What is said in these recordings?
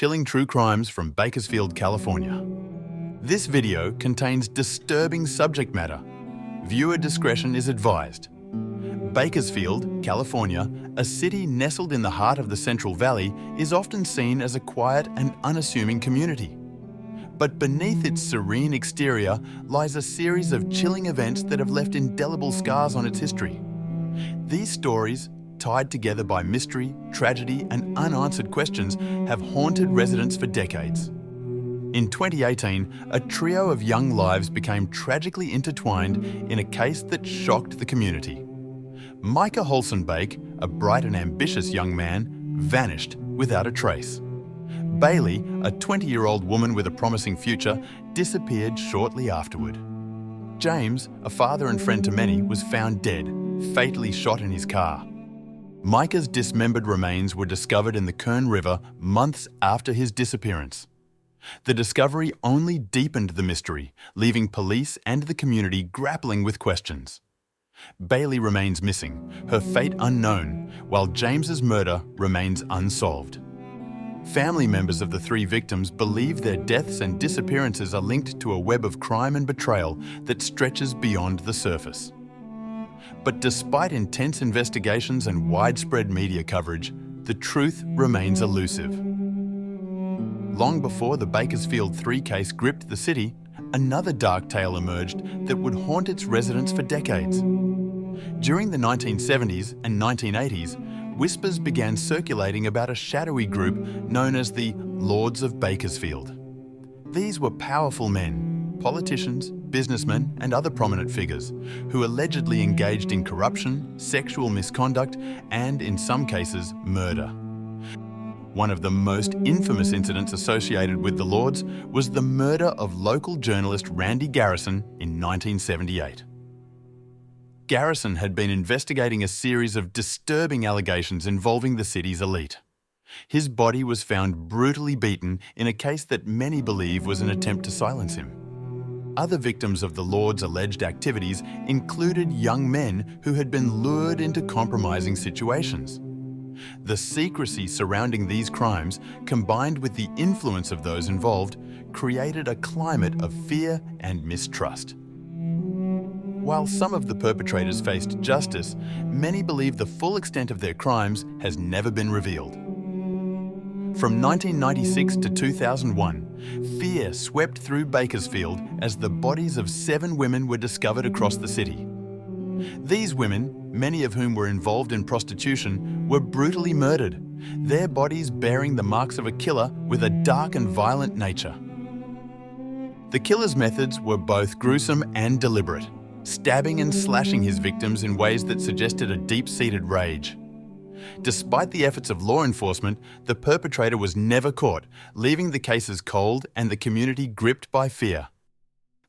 chilling true crimes from Bakersfield, California. This video contains disturbing subject matter. Viewer discretion is advised. Bakersfield, California, a city nestled in the heart of the Central Valley, is often seen as a quiet and unassuming community. But beneath its serene exterior lies a series of chilling events that have left indelible scars on its history. These stories, tied together by mystery, tragedy, and unanswered questions, have haunted residents for decades. In 2018, a trio of young lives became tragically intertwined in a case that shocked the community. Micah Holson-Bake, a bright and ambitious young man, vanished without a trace. Bailey, a 20-year-old woman with a promising future, disappeared shortly afterward. James, a father and friend to many, was found dead, fatally shot in his car. Micah's dismembered remains were discovered in the Kern River months after his disappearance. The discovery only deepened the mystery, leaving police and the community grappling with questions. Bailey remains missing, her fate unknown, while James's murder remains unsolved. Family members of the three victims believe their deaths and disappearances are linked to a web of crime and betrayal that stretches beyond the surface. But despite intense investigations and widespread media coverage, the truth remains elusive. Long before the Bakersfield Three case gripped the city, another dark tale emerged that would haunt its residents for decades. During the 1970s and 1980s, whispers began circulating about a shadowy group known as the Lords of Bakersfield. These were powerful men, politicians, businessmen, and other prominent figures who allegedly engaged in corruption, sexual misconduct, and, in some cases, murder. One of the most infamous incidents associated with the Lords was the murder of local journalist Randy Garrison in 1978. Garrison had been investigating a series of disturbing allegations involving the city's elite. His body was found brutally beaten in a case that many believe was an attempt to silence him. Other victims of the Lords' alleged activities included young men who had been lured into compromising situations. The secrecy surrounding these crimes, combined with the influence of those involved, created a climate of fear and mistrust. While some of the perpetrators faced justice, many believe the full extent of their crimes has never been revealed. From 1996 to 2001, fear swept through Bakersfield as the bodies of 7 women were discovered across the city. These women, many of whom were involved in prostitution, were brutally murdered, their bodies bearing the marks of a killer with a dark and violent nature. The killer's methods were both gruesome and deliberate, stabbing and slashing his victims in ways that suggested a deep-seated rage. Despite the efforts of law enforcement, the perpetrator was never caught, leaving the cases cold and the community gripped by fear.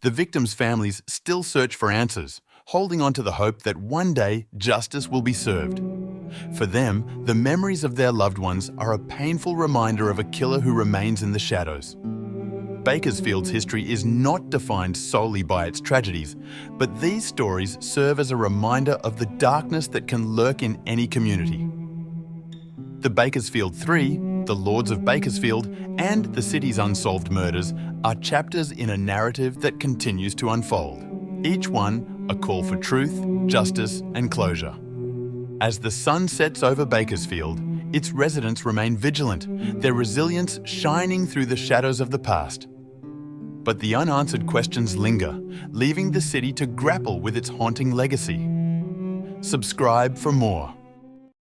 The victims' families still search for answers, holding on to the hope that one day justice will be served. For them, the memories of their loved ones are a painful reminder of a killer who remains in the shadows. Bakersfield's history is not defined solely by its tragedies, but these stories serve as a reminder of the darkness that can lurk in any community. The Bakersfield Three, the Lords of Bakersfield, and the city's unsolved murders are chapters in a narrative that continues to unfold, each one a call for truth, justice, and closure. As the sun sets over Bakersfield, its residents remain vigilant, their resilience shining through the shadows of the past. But the unanswered questions linger, leaving the city to grapple with its haunting legacy. Subscribe for more.